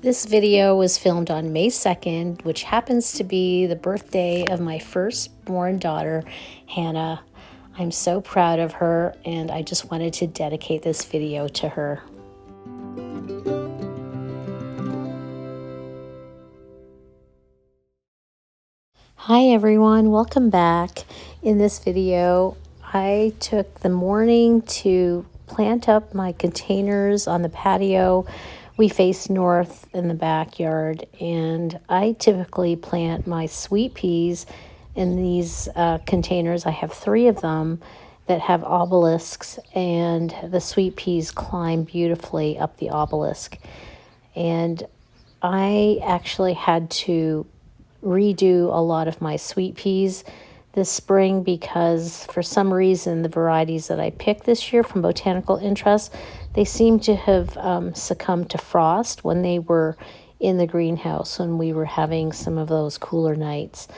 This video was filmed on May 2nd, which happens to be the birthday of my firstborn daughter, Hannah. I'm so proud of her, and I just wanted to dedicate this video to her. Hi everyone, welcome back. In this video, I took the morning to plant up my containers on the patio. We face north in the backyard, and I typically plant my sweet peas in these containers. I have 3 of them that have obelisks, and the sweet peas climb beautifully up the obelisk. And I actually had to redo a lot of my sweet peas this spring because for some reason the varieties that I picked this year from Botanical Interest, they seem to have succumbed to frost when they were in the greenhouse when we were having some of those cooler nights.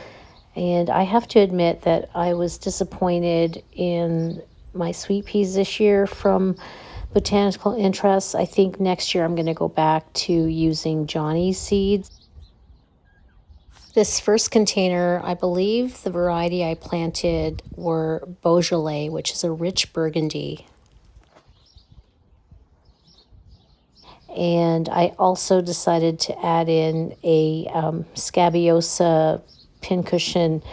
And I have to admit that I was disappointed in my sweet peas this year from Botanical Interest. I think next year I'm going to go back to using Johnny's seeds. This first container, I believe the variety I planted were Beaujolais, which is a rich burgundy. And I also decided to add in a Scabiosa pincushion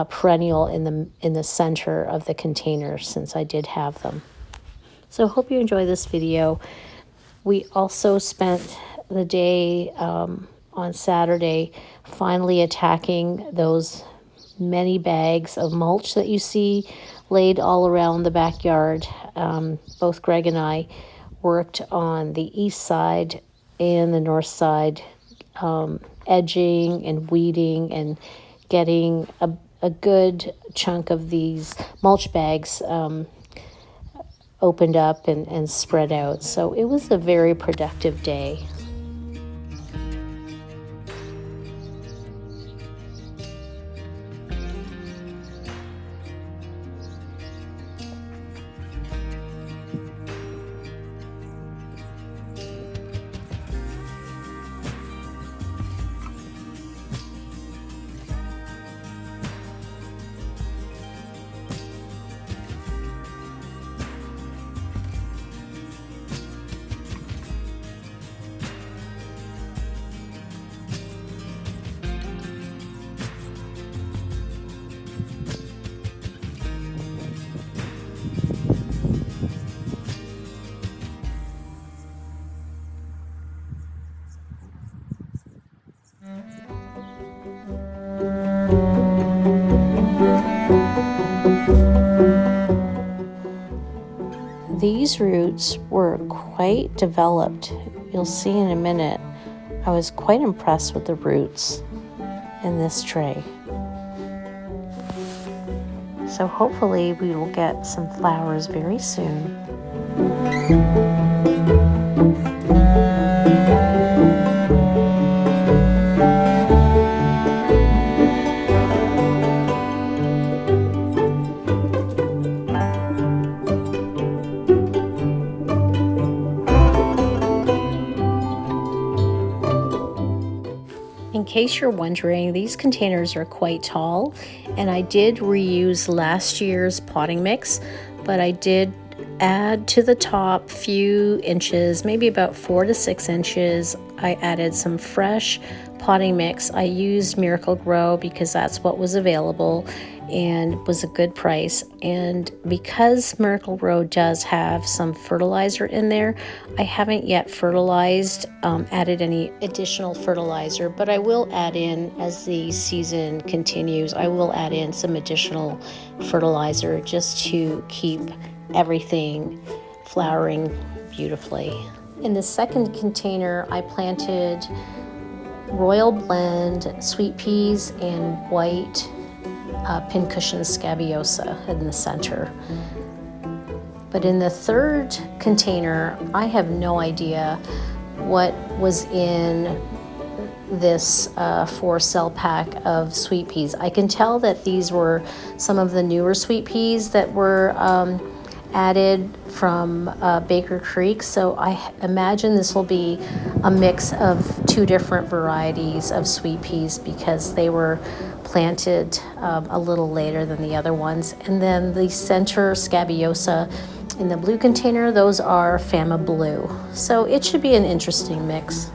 perennial in the center of the container, since I did have them. So hope you enjoy this video. We also spent the day on Saturday finally attacking those many bags of mulch that you see laid all around the backyard. Both Greg and I worked on the east side and the north side, edging and weeding and getting a good chunk of these mulch bags opened up and spread out. So it was a very productive day. These roots were quite developed. You'll see in a minute. I was quite impressed with the roots in this tray. So hopefully we will get some flowers very soon. In case you're wondering, these containers are quite tall, and I did reuse last year's potting mix, but I did add to the top few inches, maybe about 4 to 6 inches. I added some fresh potting mix. I used Miracle Grow because that's what was available and was a good price. And because Miracle Grow does have some fertilizer in there, I haven't yet added any additional fertilizer, but I will add in as the season continues. I will add in some additional fertilizer just to keep everything flowering beautifully. In the second container, I planted Royal Blend sweet peas and white pincushion scabiosa in the center. But in the third container, I have no idea what was in this 4-cell pack of sweet peas. I can tell that these were some of the newer sweet peas that were added from Baker Creek. So I imagine this will be a mix of 2 different varieties of sweet peas because they were planted a little later than the other ones. And then the center scabiosa in the blue container, those are Fama Blue. So it should be an interesting mix.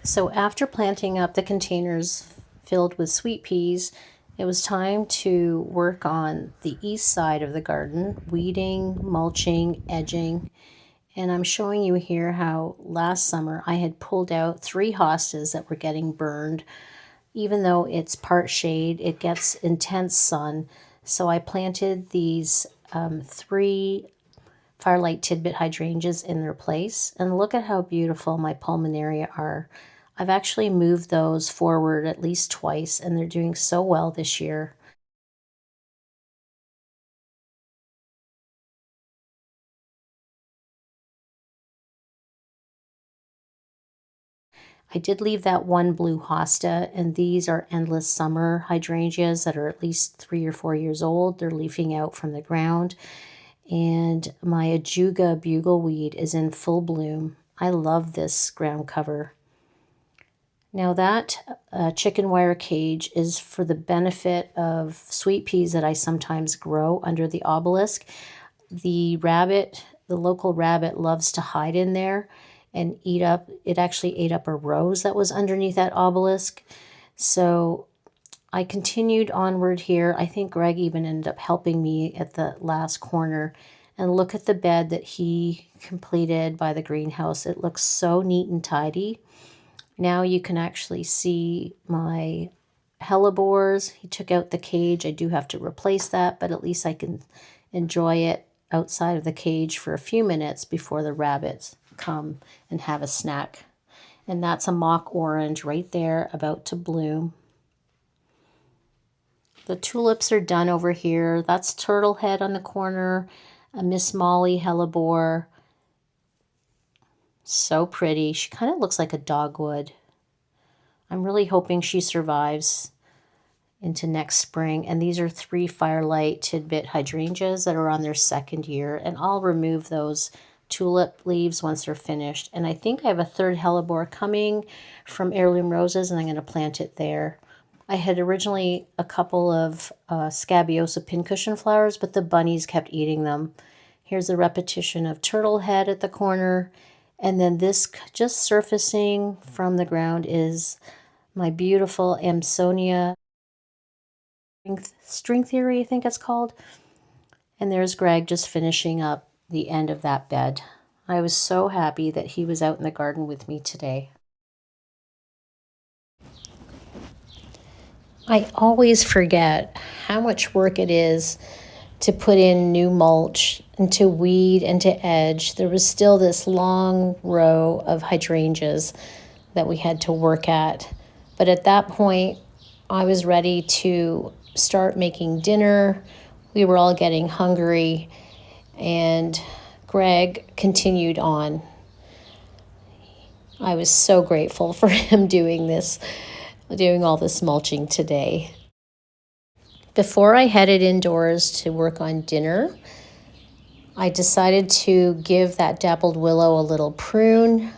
So after planting up the containers filled with sweet peas, it was time to work on the east side of the garden, weeding, mulching, edging. And I'm showing you here how last summer I had pulled out 3 hostas that were getting burned. Even though it's part shade, it gets intense sun. So I planted these 3 Firelight Tidbit hydrangeas in their place. And look at how beautiful my pulmonaria are. I've actually moved those forward at least twice, and they're doing so well this year. I did leave that 1 blue hosta, and these are Endless Summer hydrangeas that are at least 3 or 4 years old. They're leafing out from the ground. And my Ajuga bugleweed is in full bloom. I love this ground cover. Now that chicken wire cage is for the benefit of sweet peas that I sometimes grow under the obelisk. The local rabbit loves to hide in there and eat up. It actually ate up a rose that was underneath that obelisk. So I continued onward here. I think Greg even ended up helping me at the last corner. And look at the bed that he completed by the greenhouse. It looks so neat and tidy. Now you can actually see my hellebores. He took out the cage. I do have to replace that, but at least I can enjoy it outside of the cage for a few minutes before the rabbits come and have a snack. And that's a mock orange right there, about to bloom. The tulips are done over here. That's Turtle Head on the corner, a Miss Molly hellebore. So pretty. She kind of looks like a dogwood. I'm really hoping she survives into next spring. And these are 3 Firelight Tidbit hydrangeas that are on their 2nd year. And I'll remove those tulip leaves once they're finished. And I think I have a 3rd hellebore coming from Heirloom Roses, and I'm going to plant it there. I had originally a couple of Scabiosa pincushion flowers, but the bunnies kept eating them. Here's a repetition of Turtle Head at the corner. And then this just surfacing from the ground is my beautiful Amsonia string theory, I think it's called. And there's Greg just finishing up the end of that bed. I was so happy that he was out in the garden with me today. I always forget how much work it is to put in new mulch and to weed and to edge. There was still this long row of hydrangeas that we had to work at. But at that point, I was ready to start making dinner. We were all getting hungry, and Greg continued on. I was so grateful for him doing all this mulching today. Before I headed indoors to work on dinner, I decided to give that dappled willow a little prune.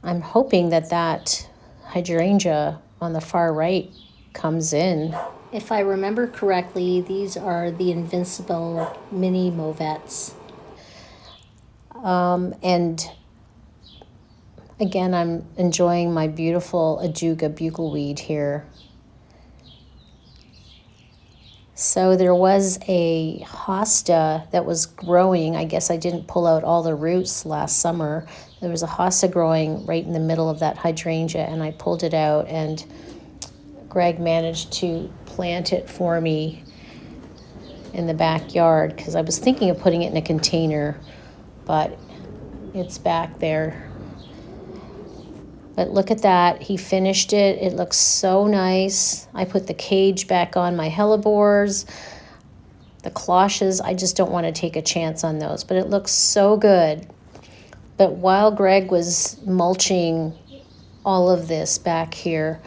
I'm hoping that that hydrangea on the far right comes in. If I remember correctly, these are the Invincible mini Mauvettes. And again, I'm enjoying my beautiful Ajuga bugleweed here. So there was a hosta that was growing. I guess I didn't pull out all the roots last summer. There was a hosta growing right in the middle of that hydrangea, and I pulled it out, and Greg managed to plant it for me in the backyard because I was thinking of putting it in a container, but it's back there. But look at that. He finished it. It looks so nice. I put the cage back on my hellebores. The cloches, I just don't want to take a chance on those, but it looks so good. But while Greg was mulching all of this back here,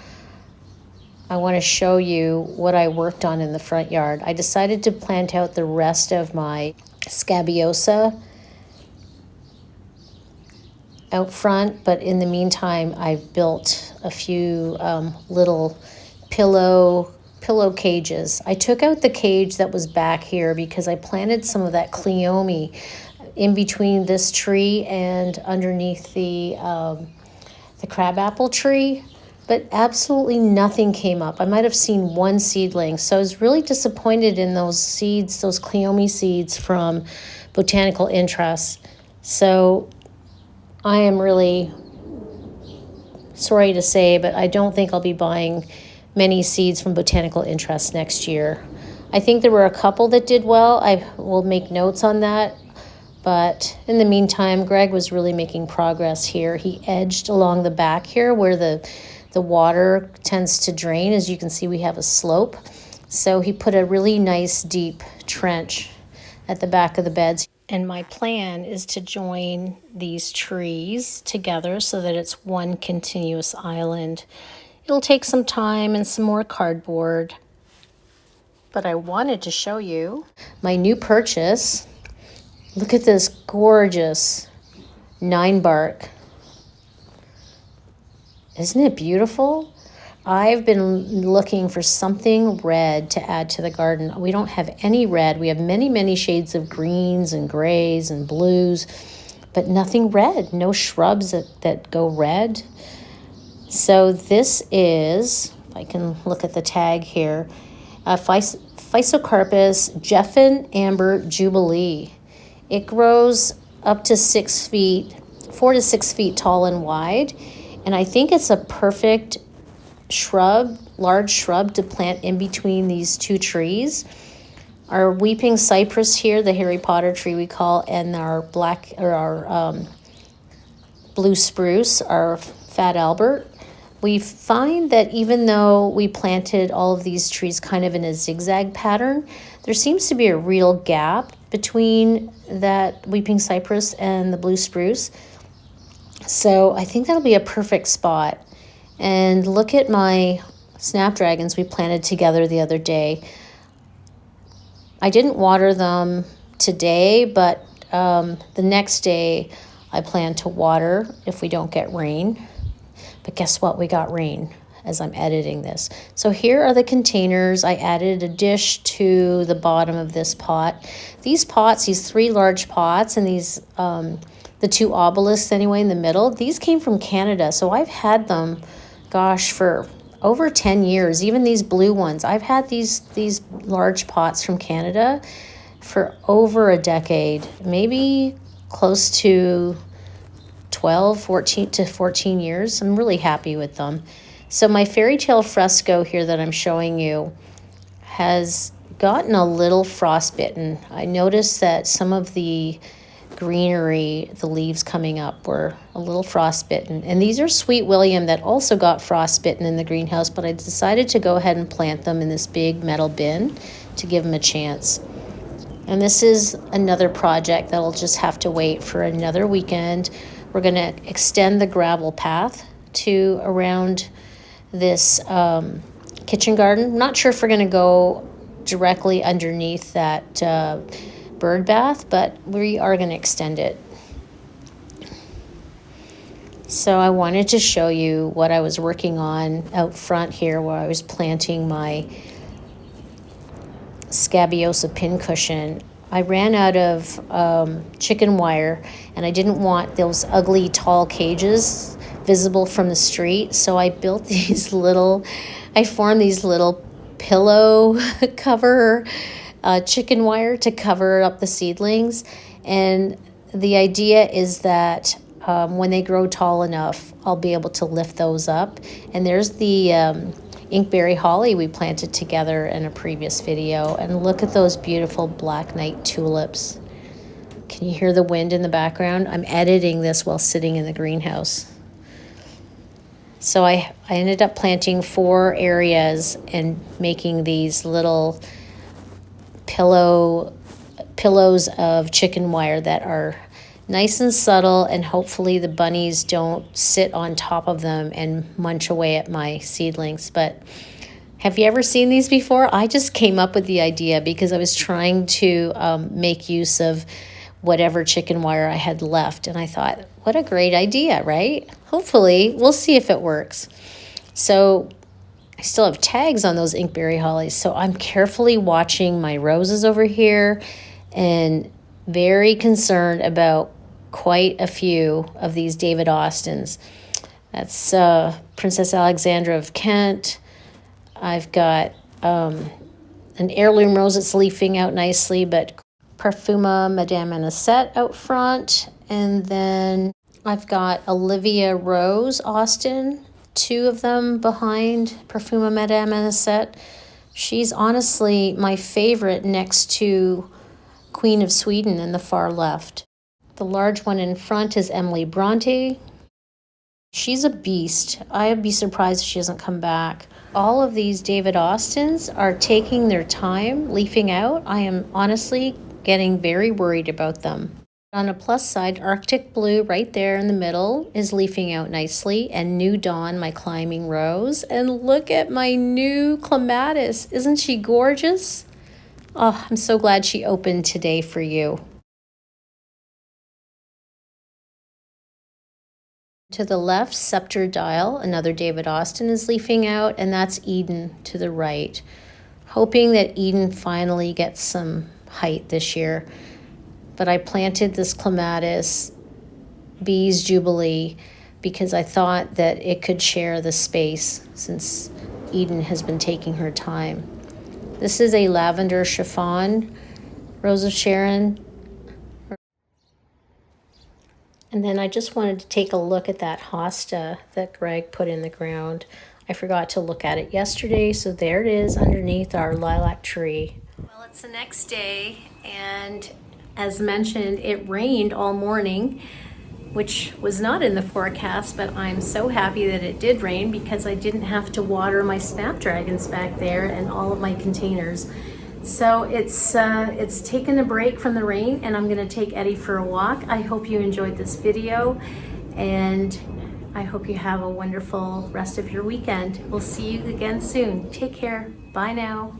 I want to show you what I worked on in the front yard. I decided to plant out the rest of my scabiosa out front, but in the meantime, I built a few little pillow cages. I took out the cage that was back here because I planted some of that cleome in between this tree and underneath the crabapple tree, but absolutely nothing came up. I might have seen one seedling, so I was really disappointed in those seeds, those cleome seeds from Botanical Interests. So I am really sorry to say, but I don't think I'll be buying many seeds from Botanical Interests next year. I think there were a couple that did well. I will make notes on that. But in the meantime, Greg was really making progress here. He edged along the back here where the water tends to drain. As you can see, we have a slope. So he put a really nice deep trench at the back of the beds. And my plan is to join these trees together so that it's one continuous island. It'll take some time and some more cardboard, but I wanted to show you my new purchase. Look at this gorgeous Ninebark. Isn't it beautiful? I've been looking for something red to add to the garden. We don't have any red. We have many, many shades of greens and grays and blues, but nothing red. No shrubs that go red. So this is, if I can look at the tag here, Physocarpus Geffen Amber Jubilee. It grows up to 6 feet, 4 to 6 feet tall and wide, and I think it's a perfect shrub, large shrub to plant in between these two trees. Our weeping cypress here, the Harry Potter tree we call, and our blue spruce, our Fat Albert. We find that even though we planted all of these trees kind of in a zigzag pattern, there seems to be a real gap between that weeping cypress and the blue spruce. So I think that'll be a perfect spot. And look at my snapdragons we planted together the other day. I didn't water them today, but the next day I plan to water if we don't get rain. But guess what? We got rain as I'm editing this. So here are the containers. I added a dish to the bottom of this pot. These pots, these 3 large pots, and these, the 2 obelisks anyway in the middle, these came from Canada. So I've had them, gosh, for over 10 years. Even these blue ones. I've had these large pots from Canada for over a decade, maybe close to 14 years. I'm really happy with them. So my fairy tale fresco here that I'm showing you has gotten a little frostbitten. I noticed that some of the greenery, the leaves coming up, were a little frostbitten. And these are Sweet William that also got frostbitten in the greenhouse, but I decided to go ahead and plant them in this big metal bin to give them a chance. And this is another project that'll just have to wait for another weekend. We're going to extend the gravel path to around this kitchen garden. Not sure if we're going to go directly underneath that bird bath, but we are going to extend it. So I wanted to show you what I was working on out front here where I was planting my scabiosa pincushion. I ran out of chicken wire, and I didn't want those ugly tall cages visible from the street, so I built I formed these little pillow cover chicken wire to cover up the seedlings. And the idea is that when they grow tall enough, I'll be able to lift those up. And there's the inkberry holly we planted together in a previous video. And look at those beautiful black knight tulips. Can you hear the wind in the background? I'm editing this while sitting in the greenhouse. So I ended up planting 4 areas and making these little pillows of chicken wire that are nice and subtle, and hopefully the bunnies don't sit on top of them and munch away at my seedlings. But have you ever seen these before? I just came up with the idea because I was trying to make use of whatever chicken wire I had left, and I thought, what a great idea, right? Hopefully, we'll see if it works. So I still have tags on those inkberry hollies, so I'm carefully watching my roses over here and very concerned about quite a few of these David Austins. That's Princess Alexandra of Kent. I've got an heirloom rose that's leafing out nicely, but Parfuma Madame Anisette out front. And then I've got Olivia Rose Austin, 2 of them behind Parfuma Madame Anisette. She's honestly my favorite next to Queen of Sweden in the far left. The large one in front is Emily Bronte. She's a beast. I'd be surprised if she doesn't come back. All of these David Austins are taking their time leafing out. I am honestly getting very worried about them. On a plus side, Arctic Blue right there in the middle is leafing out nicely, and New Dawn, my climbing rose. And look at my new clematis. Isn't she gorgeous? Oh, I'm so glad she opened today for you. To the left, Scepter Dial, another David Austin, is leafing out, and that's Eden to the right. Hoping that Eden finally gets some height this year. But I planted this clematis, Bees Jubilee, because I thought that it could share the space since Eden has been taking her time. This is a lavender chiffon, Rose of Sharon. And then I just wanted to take a look at that hosta that Greg put in the ground. I forgot to look at it yesterday, so there it is underneath our lilac tree. Well, it's the next day, and as mentioned, it rained all morning, which was not in the forecast, but I'm so happy that it did rain because I didn't have to water my snapdragons back there and all of my containers. So it's taken a break from the rain, and I'm gonna take Eddie for a walk. I hope you enjoyed this video, and I hope you have a wonderful rest of your weekend. We'll see you again soon. Take care. Bye now.